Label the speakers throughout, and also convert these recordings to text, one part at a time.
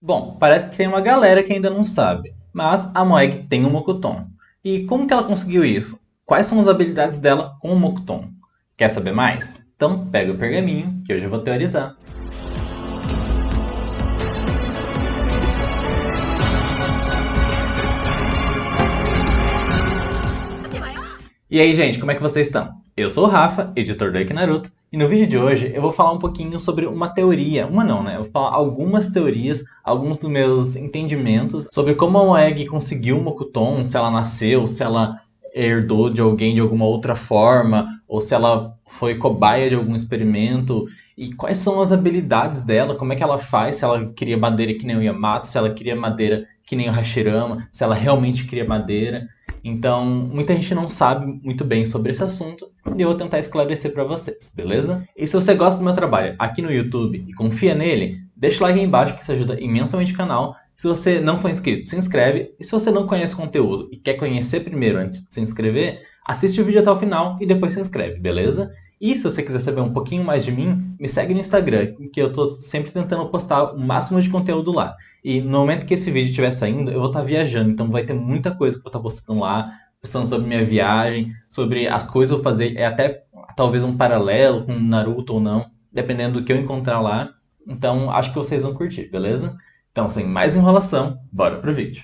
Speaker 1: Bom, parece que tem uma galera que ainda não sabe, mas a Moeg tem um Mokuton. E como que ela conseguiu isso? Quais são as habilidades dela com o Mokuton? Quer saber mais? Então pega o pergaminho que hoje eu vou teorizar. E aí, gente, como é que vocês estão? Eu sou o Rafa, editor do Eiki Naruto, e no vídeo de hoje eu vou falar um pouquinho sobre uma teoria, uma não, né? Eu vou falar algumas teorias, alguns dos meus entendimentos sobre como a Moeg conseguiu o Mokuton, se ela nasceu, se ela herdou de alguém de alguma outra forma, ou se ela foi cobaia de algum experimento, e quais são as habilidades dela, como é que ela faz, se ela cria madeira que nem o Yamato, se ela cria madeira que nem o Hashirama, se ela realmente cria madeira. Então, muita gente não sabe muito bem sobre esse assunto e eu vou tentar esclarecer para vocês, beleza? E se você gosta do meu trabalho aqui no YouTube e confia nele, deixa o like aí embaixo que isso ajuda imensamente o canal. Se você não for inscrito, se inscreve. E se você não conhece o conteúdo e quer conhecer primeiro antes de se inscrever, assiste o vídeo até o final e depois se inscreve, beleza? E se você quiser saber um pouquinho mais de mim, me segue no Instagram, que eu tô sempre tentando postar o máximo de conteúdo lá. E no momento que esse vídeo estiver saindo, eu vou estar viajando, então vai ter muita coisa que eu vou estar postando lá, postando sobre minha viagem, sobre as coisas que eu vou fazer, é até talvez um paralelo com Naruto ou não, dependendo do que eu encontrar lá. Então acho que vocês vão curtir, beleza? Então, sem mais enrolação, bora pro vídeo.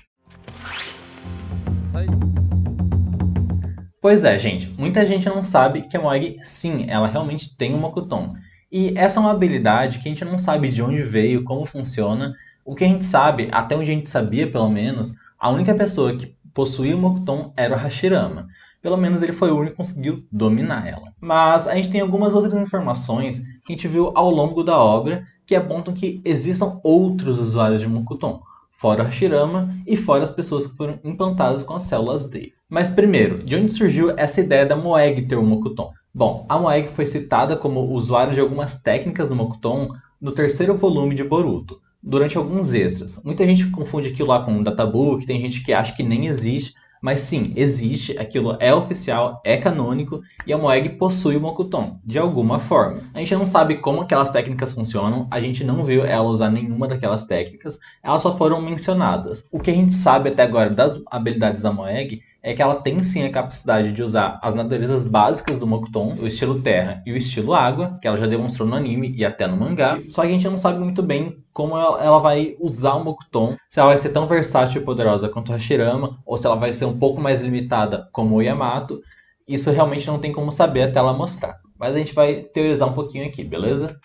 Speaker 1: Pois é, gente, muita gente não sabe que a Moeg, sim, ela realmente tem um Mokuton. E essa é uma habilidade que a gente não sabe de onde veio, como funciona. O que a gente sabe, até onde a gente sabia pelo menos, a única pessoa que possuía o Mokuton era o Hashirama. Pelo menos ele foi o único que conseguiu dominar ela. Mas a gente tem algumas outras informações que a gente viu ao longo da obra que apontam que existam outros usuários de Mokuton, fora o Hashirama e fora as pessoas que foram implantadas com as células dele. Mas primeiro, de onde surgiu essa ideia da Moeg ter o Mokuton? Bom, a Moeg foi citada como usuário de algumas técnicas do Mokuton no terceiro volume de Boruto, durante alguns extras. Muita gente confunde aquilo lá com um databook, tem gente que acha que nem existe, mas sim, existe, aquilo é oficial, é canônico, e a Moeg possui o Mokuton, de alguma forma. A gente não sabe como aquelas técnicas funcionam, a gente não viu ela usar nenhuma daquelas técnicas, elas só foram mencionadas. O que a gente sabe até agora das habilidades da Moeg é que ela tem sim a capacidade de usar as naturezas básicas do Mokuton, o estilo terra e o estilo água, que ela já demonstrou no anime e até no mangá, só que a gente não sabe muito bem como ela vai usar o Mokuton, se ela vai ser tão versátil e poderosa quanto o Hashirama, ou se ela vai ser um pouco mais limitada como o Yamato. Isso realmente não tem como saber até ela mostrar. Mas a gente vai teorizar um pouquinho aqui, beleza?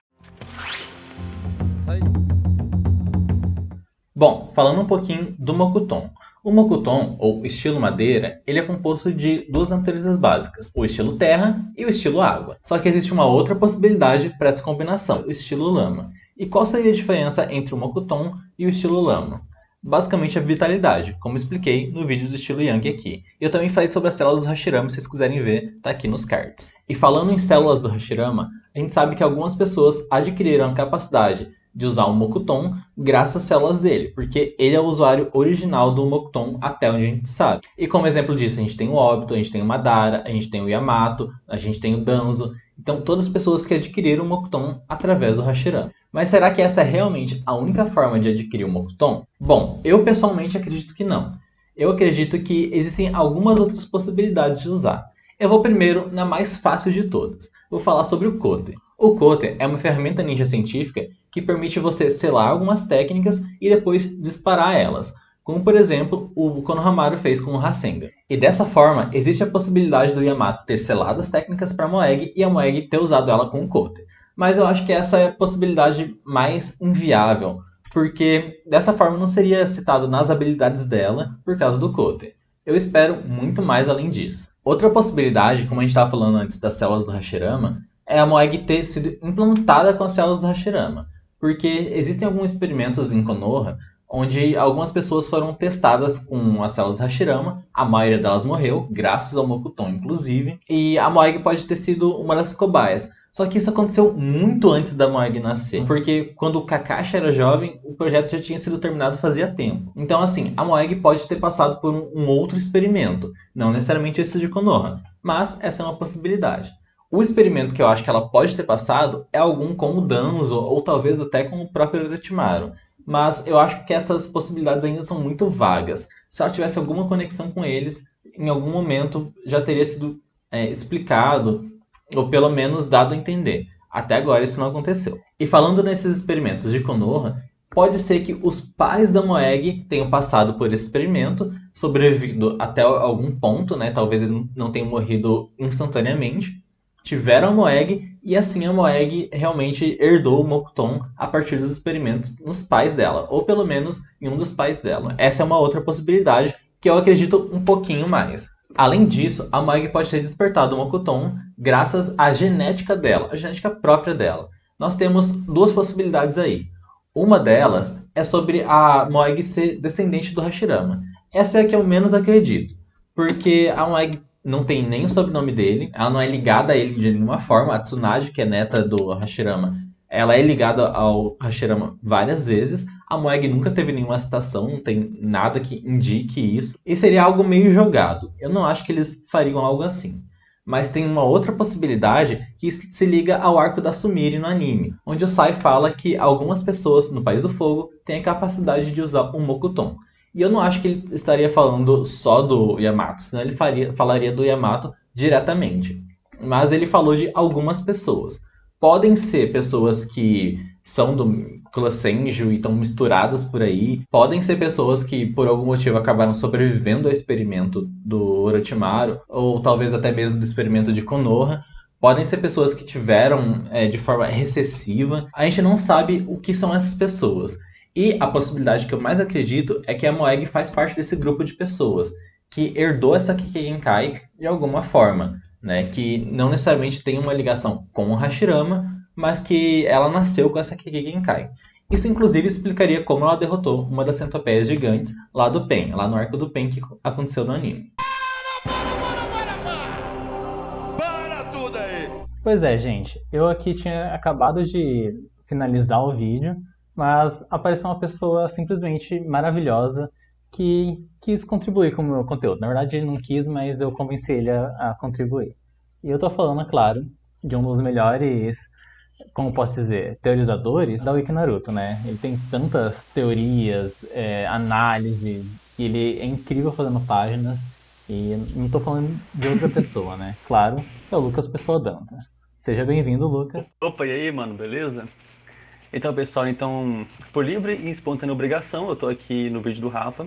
Speaker 1: Bom, falando um pouquinho do Mokuton. O Mokuton, ou estilo madeira, ele é composto de duas naturezas básicas, o estilo terra e o estilo água. Só que existe uma outra possibilidade para essa combinação, o estilo lama. E qual seria a diferença entre o Mokuton e o estilo lama? Basicamente a vitalidade, como expliquei no vídeo do estilo Yang aqui. E eu também falei sobre as células do Hashirama, se vocês quiserem ver, tá aqui nos cards. E falando em células do Hashirama, a gente sabe que algumas pessoas adquiriram a capacidade de usar o Mokuton graças às células dele, porque ele é o usuário original do Mokuton até onde a gente sabe. E como exemplo disso, a gente tem o Obito, a gente tem o Madara, a gente tem o Yamato, a gente tem o Danzo. Então, todas as pessoas que adquiriram o Mokuton através do Hashirama. Mas será que essa é realmente a única forma de adquirir o Mokuton? Bom, eu pessoalmente acredito que não. Eu acredito que existem algumas outras possibilidades de usar. Eu vou primeiro na mais fácil de todas. Vou falar sobre o Kote. O Kote é uma ferramenta ninja científica que permite você selar algumas técnicas e depois disparar elas, como por exemplo o Konohamaru fez com o Rasengan. E dessa forma, existe a possibilidade do Yamato ter selado as técnicas para a Moeg e a Moeg ter usado ela com o Kote. Mas eu acho que essa é a possibilidade mais inviável, porque dessa forma não seria citado nas habilidades dela por causa do Kote. Eu espero muito mais além disso. Outra possibilidade, como a gente estava falando antes das células do Hashirama, é a Moeg ter sido implantada com as células do Hashirama. Porque existem alguns experimentos em Konoha onde algumas pessoas foram testadas com as células do Hashirama, a maioria delas morreu, graças ao Mokuton inclusive, e a Moeg pode ter sido uma das cobaias. Só que isso aconteceu muito antes da Moeg nascer, porque quando o Kakashi era jovem, o projeto já tinha sido terminado fazia tempo. Então assim, a Moeg pode ter passado por um outro experimento, não necessariamente esse de Konoha, mas essa é uma possibilidade. O experimento que eu acho que ela pode ter passado é algum com o Danzo, ou talvez até com o próprio Orochimaru. mas eu acho que essas possibilidades ainda são muito vagas. Se ela tivesse alguma conexão com eles, em algum momento já teria sido explicado, ou pelo menos dado a entender. Até agora isso não aconteceu. E falando nesses experimentos de Konoha, pode ser que os pais da Moeg tenham passado por esse experimento, sobrevivido até algum ponto, né? Talvez eles não tenham morrido instantaneamente, tiveram a Moeg e assim a Moeg realmente herdou o Mokuton a partir dos experimentos nos pais dela, ou pelo menos em um dos pais dela. Essa é uma outra possibilidade que eu acredito um pouquinho mais. Além disso, a Moeg pode ter despertado o Mokuton graças à genética dela, a genética própria dela. Nós temos duas possibilidades aí. Uma delas é sobre a Moeg ser descendente do Hashirama. Essa é a que eu menos acredito, porque a Moeg não tem nem o sobrenome dele, ela não é ligada a ele de nenhuma forma. A Tsunade, que é neta do Hashirama, ela é ligada ao Hashirama várias vezes. A Moeg nunca teve nenhuma citação, não tem nada que indique isso. E seria algo meio jogado. Eu não acho que eles fariam algo assim. Mas tem uma outra possibilidade que se liga ao arco da Sumire no anime, onde o Sai fala que algumas pessoas no País do Fogo têm a capacidade de usar o Mokuton. E eu não acho que ele estaria falando só do Yamato, senão ele falaria do Yamato diretamente. Mas ele falou de algumas pessoas. Podem ser pessoas que são do clã Senju e estão misturadas por aí. Podem ser pessoas que, por algum motivo, acabaram sobrevivendo ao experimento do Orochimaru, ou talvez até mesmo do experimento de Konoha. Podem ser pessoas que tiveram de forma recessiva. A gente não sabe o que são essas pessoas. E a possibilidade que eu mais acredito é que a Moeg faz parte desse grupo de pessoas que herdou essa Kikki de alguma forma, né? Que não necessariamente tem uma ligação com o Hashirama, mas que ela nasceu com essa Kikki. Isso inclusive explicaria como ela derrotou uma das centopeias gigantes lá do Pen, lá no arco do Pen que aconteceu no anime.
Speaker 2: Para tudo aí!
Speaker 3: Pois é, gente. Eu aqui tinha acabado de finalizar o vídeo, mas apareceu uma pessoa simplesmente maravilhosa que quis contribuir com o meu conteúdo. Na verdade, ele não quis, mas eu convenci ele a contribuir. E eu tô falando, é claro, de um dos melhores, como posso dizer, teorizadores da Wiki Naruto, né? Ele tem tantas teorias, análises, e ele é incrível fazendo páginas. E não tô falando de outra pessoa, né? Claro, é o Lucas Pessoa Dantas. Seja bem-vindo, Lucas.
Speaker 4: Opa, e aí, mano, beleza? Então, pessoal, por livre e espontânea obrigação, eu tô aqui no vídeo do Rafa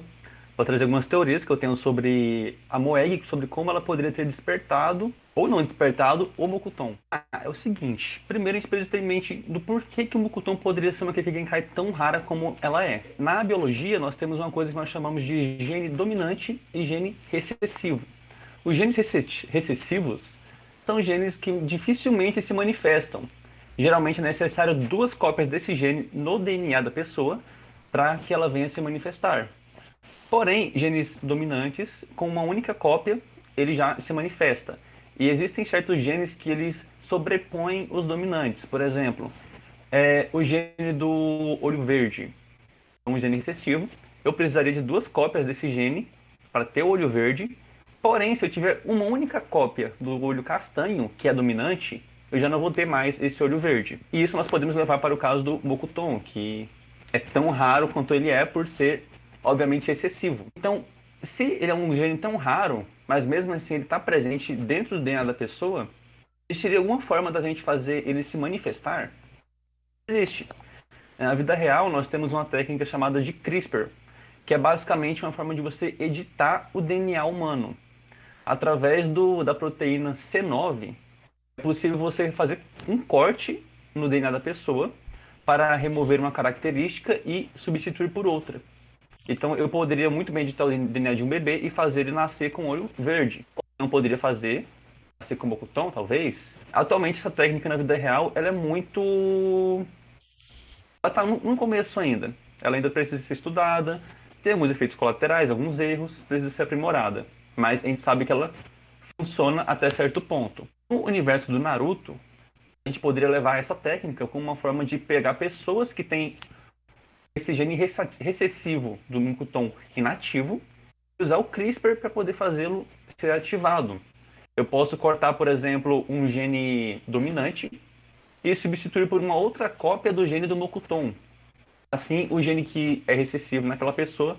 Speaker 4: para trazer algumas teorias que eu tenho sobre a Moeg, sobre como ela poderia ter despertado, ou não despertado, o Mokuton. É o seguinte, primeiro a gente precisa ter em mente do porquê que o Mokuton poderia ser uma Kikki Genkai tão rara como ela é. Na biologia, nós temos uma coisa que nós chamamos de gene dominante e gene recessivo. Os genes recessivos são genes que dificilmente se manifestam. Geralmente é necessário 2 cópias desse gene no DNA da pessoa para que ela venha se manifestar. Porém, genes dominantes, com uma única cópia, ele já se manifesta. E existem certos genes que eles sobrepõem os dominantes. Por exemplo, o gene do olho verde é um gene recessivo. Eu precisaria de 2 cópias desse gene para ter o olho verde. Porém, se eu tiver uma única cópia do olho castanho, que é dominante, eu já não vou ter mais esse olho verde. E isso nós podemos levar para o caso do Mokuton, que é tão raro quanto ele é por ser, obviamente, excessivo. Então, se ele é um gene tão raro, mas mesmo assim ele está presente dentro do DNA da pessoa, existiria alguma forma da gente fazer ele se manifestar? Existe. Na vida real, nós temos uma técnica chamada de CRISPR, que é basicamente uma forma de você editar o DNA humano. Através da proteína C9, é possível você fazer um corte no DNA da pessoa para remover uma característica e substituir por outra. Então eu poderia muito bem editar o DNA de um bebê e fazer ele nascer com olho verde. Não poderia fazer nascer com Mokuton, talvez. Atualmente essa técnica na vida real ela é muito... Ela está no começo ainda. Ela ainda precisa ser estudada, tem alguns efeitos colaterais, alguns erros, precisa ser aprimorada. Mas a gente sabe que ela funciona até certo ponto. No universo do Naruto, a gente poderia levar essa técnica como uma forma de pegar pessoas que têm esse gene recessivo do Mokuton inativo e usar o CRISPR para poder fazê-lo ser ativado. Eu posso cortar, por exemplo, um gene dominante e substituir por uma outra cópia do gene do Mokuton. Assim, o gene que é recessivo naquela pessoa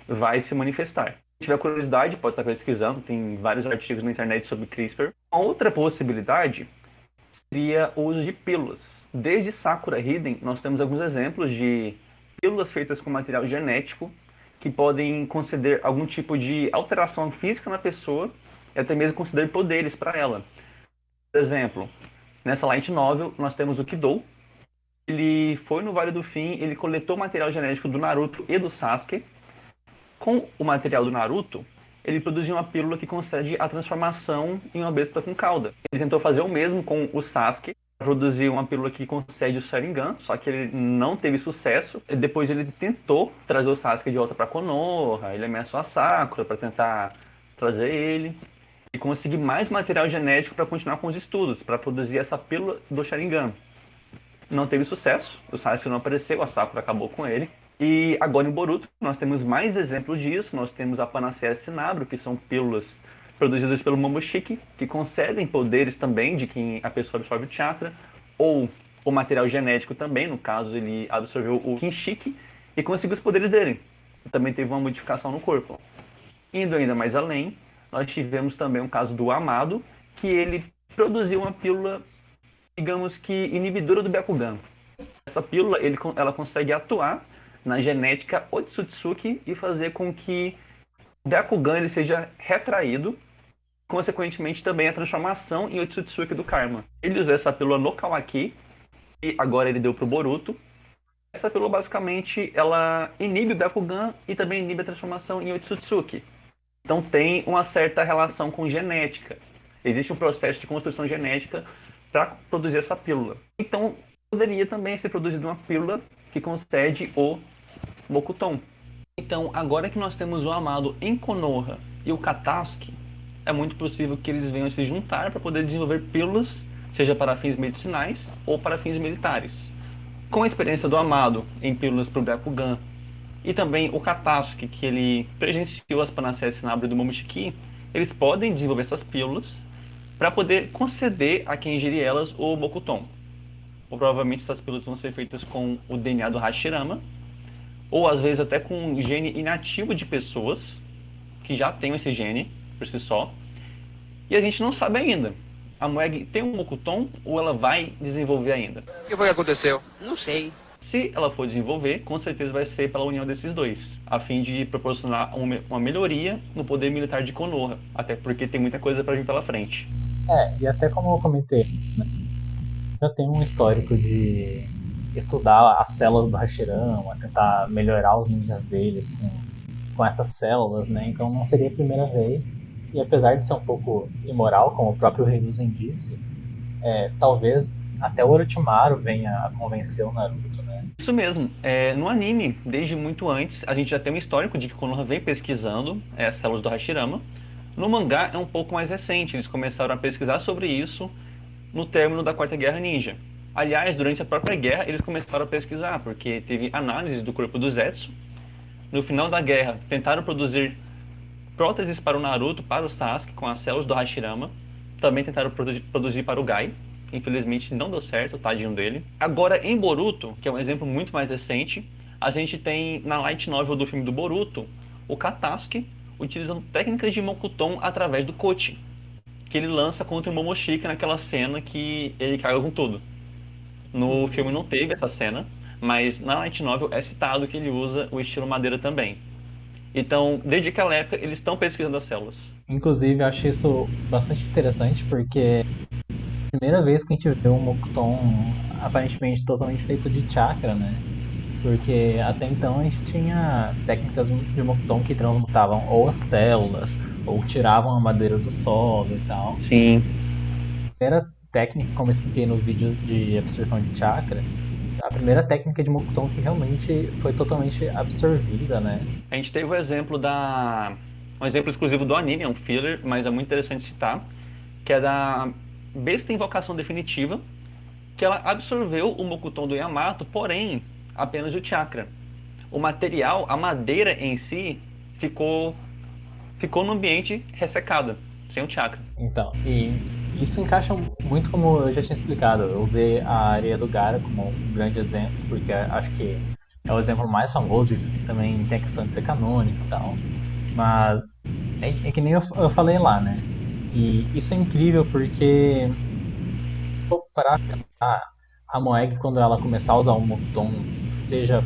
Speaker 4: vai se manifestar. Se tiver curiosidade, pode estar pesquisando, tem vários artigos na internet sobre CRISPR. Uma outra possibilidade seria o uso de pílulas. Desde Sakura Hiden, nós temos alguns exemplos de pílulas feitas com material genético que podem conceder algum tipo de alteração física na pessoa e até mesmo conceder poderes para ela. Por exemplo, nessa light novel, nós temos o Kidou. Ele foi no Vale do Fim, ele coletou material genético do Naruto e do Sasuke. Com o material do Naruto, ele produziu uma pílula que concede a transformação em uma besta com cauda. Ele tentou fazer o mesmo com o Sasuke, produzir uma pílula que concede o Sharingan, só que ele não teve sucesso. Depois ele tentou trazer o Sasuke de volta para Konoha, ele ameaçou a Sakura para tentar trazer ele e conseguir mais material genético para continuar com os estudos, para produzir essa pílula do Sharingan. Não teve sucesso, o Sasuke não apareceu, a Sakura acabou com ele. E agora em Boruto nós temos mais exemplos disso, nós temos a Panaceia Sinabro, que são pílulas produzidas pelo Momoshiki, que concedem poderes também de quem a pessoa absorve o chakra, ou o material genético também, no caso ele absorveu o Kinshiki e conseguiu os poderes dele. Também teve uma modificação no corpo. Indo ainda mais além, nós tivemos também um caso do Amado, que ele produziu uma pílula, digamos que inibidora do Byakugan. Essa pílula ela consegue atuar na genética Otsutsuki e fazer com que o Byakugan ele seja retraído, consequentemente também a transformação em Otsutsuki do Karma. Ele usou essa pílula no Kawaki e agora ele deu para o Boruto. Essa pílula basicamente ela inibe o Byakugan e também inibe a transformação em Otsutsuki. Então tem uma certa relação com genética. Existe um processo de construção genética para produzir essa pílula. Então poderia também ser produzida uma pílula que concede o Mokuton. Então, agora que nós temos o Amado em Konoha e o Katasuki, é muito possível que eles venham se juntar para poder desenvolver pílulas, seja para fins medicinais ou para fins militares. Com a experiência do Amado em pílulas para o Byakugan e também o Katasuki, que ele presenciou as Panaceias Sinabro do Momoshiki, eles podem desenvolver essas pílulas para poder conceder a quem ingerir elas o Mokuton. Ou provavelmente essas pílulas vão ser feitas com o DNA do Hashirama, ou às vezes até com um gene inativo de pessoas que já têm esse gene por si só. E a gente não sabe ainda. A Moeg tem um Mokuton ou ela vai desenvolver ainda?
Speaker 2: O que foi que aconteceu?
Speaker 5: Não sei.
Speaker 4: Se ela for desenvolver, com certeza vai ser pela união desses dois, a fim de proporcionar uma melhoria no poder militar de Konoha, até porque tem muita coisa para vir pela frente.
Speaker 3: E até como eu comentei, né, já tem um histórico de estudar as células do Hashirama, tentar melhorar os ninjas deles com essas células, né? Então não seria a primeira vez. E apesar de ser um pouco imoral, como o próprio Hiruzen disse, talvez até o Orochimaru venha a convencer o Naruto, né?
Speaker 4: Isso mesmo. No anime, desde muito antes, a gente já tem um histórico de que Konoha vem pesquisando as células do Hashirama. No mangá é um pouco mais recente, eles começaram a pesquisar sobre isso no término da Quarta Guerra Ninja. Aliás, durante a própria guerra, eles começaram a pesquisar, porque teve análises do corpo do Zetsu. No final da guerra, tentaram produzir próteses para o Naruto, para o Sasuke, com as células do Hashirama. Também tentaram produzir para o Gai. Infelizmente, não deu certo, tadinho dele. Agora, em Boruto, que é um exemplo muito mais recente, a gente tem, na light novel do filme do Boruto, o Katasuki utilizando técnicas de Mokuton através do Kochi, que ele lança contra o Momoshiki naquela cena que ele caiu com tudo. No filme não teve essa cena, mas na light novel é citado que ele usa o estilo madeira também. Então, desde aquela época, eles estão pesquisando as células.
Speaker 3: Inclusive, eu acho isso bastante interessante, porque é a primeira vez que a gente vê um Mokuton aparentemente totalmente feito de chakra, né? Porque até então a gente tinha técnicas de Mokuton que transmutavam ou as células, ou tiravam a madeira do solo e tal.
Speaker 4: Sim.
Speaker 3: A primeira técnica, como eu expliquei no vídeo de absorção de chakra, a primeira técnica de Mokuton que realmente foi totalmente absorvida, né?
Speaker 4: A gente teve o exemplo um exemplo exclusivo do anime, é um filler, mas é muito interessante citar, que é da Besta Invocação Definitiva, que ela absorveu o Mokuton do Yamato, porém, apenas o chakra. O material, a madeira em si, ficou no ambiente ressecada, sem o chakra.
Speaker 3: Então, e isso encaixa muito como eu já tinha explicado. Eu usei a areia do Gaara como um grande exemplo, porque acho que é o exemplo mais famoso e também tem a questão de ser canônico e tal. Mas é que nem eu falei lá, né? E isso é incrível porque, vou parar pra pensar, a Moeg, quando ela começar a usar o Mokuton, seja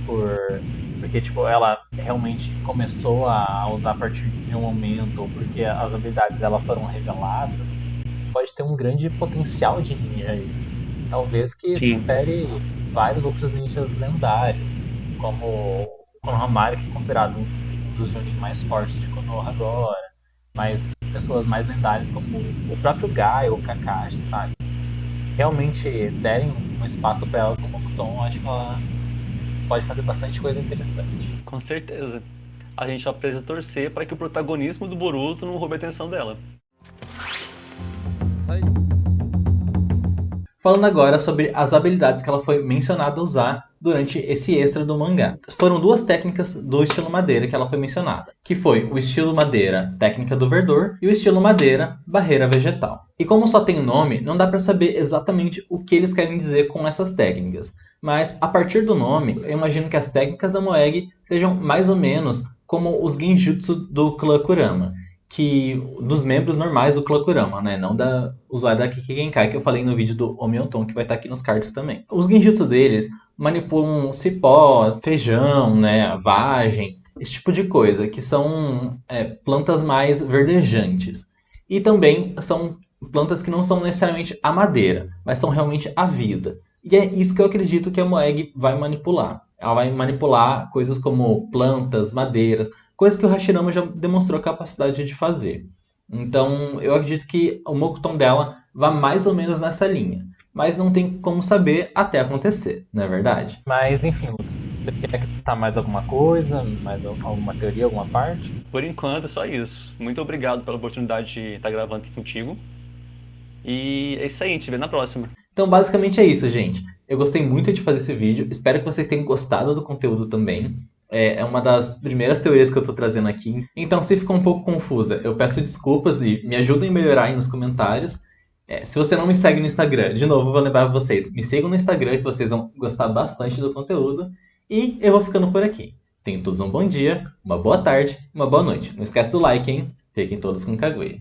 Speaker 3: porque tipo, ela realmente começou a usar a partir de um momento, ou porque as habilidades dela foram reveladas, pode ter um grande potencial de ninja aí. Talvez que
Speaker 4: Sim,
Speaker 3: supere vários outros ninjas lendários, como o Konohamaru, que é considerado um dos Jonin mais fortes de Konoha agora, mas pessoas mais lendárias como o próprio Gai ou o Kakashi, sabe? Realmente derem um espaço para ela como Mokuton, acho que ela pode fazer bastante coisa interessante.
Speaker 4: com certeza. A gente só precisa torcer para que o protagonismo do Boruto não roube a atenção dela.
Speaker 1: Falando agora sobre as habilidades que ela foi mencionada a usar durante esse extra do mangá. Foram duas técnicas do estilo madeira que ela foi mencionada, que foi o estilo madeira técnica do verdor e o estilo madeira barreira vegetal. E como só tem nome, não dá para saber exatamente o que eles querem dizer com essas técnicas, mas a partir do nome, eu imagino que as técnicas da Moeg sejam mais ou menos como os genjutsu do Clã Kurama, que dos membros normais do Clã Kurama, né? Não da usuário da Kiki Genkai, que eu falei no vídeo do Omionton, que vai estar aqui nos cards também. Os genjutsu deles manipulam cipós, feijão, né? Vagem, esse tipo de coisa, que são plantas mais verdejantes. E também são plantas que não são necessariamente a madeira, mas são realmente a vida. E é isso que eu acredito que a Moeg vai manipular. Ela vai manipular coisas como plantas, madeiras, coisa que o Hashirama já demonstrou capacidade de fazer. Então, eu acredito que o Mokuton dela vá mais ou menos nessa linha. Mas não tem como saber até acontecer, não é verdade?
Speaker 3: Mas enfim, você quer acrescentar mais alguma coisa, mais alguma teoria, alguma parte?
Speaker 4: Por enquanto é só isso. Muito obrigado pela oportunidade de estar gravando aqui contigo. E é isso aí, a gente se vê na próxima.
Speaker 1: Então, basicamente é isso, gente. Eu gostei muito de fazer esse vídeo. Espero que vocês tenham gostado do conteúdo também. É uma das primeiras teorias que eu estou trazendo aqui. Então, se ficou um pouco confusa, eu peço desculpas e me ajudem a melhorar aí nos comentários. Se você não me segue no Instagram, de novo, eu vou lembrar vocês, me sigam no Instagram que vocês vão gostar bastante do conteúdo. E eu vou ficando por aqui. Tenham todos um bom dia, uma boa tarde, uma boa noite. Não esquece do like, hein? Fiquem todos com Kaguya.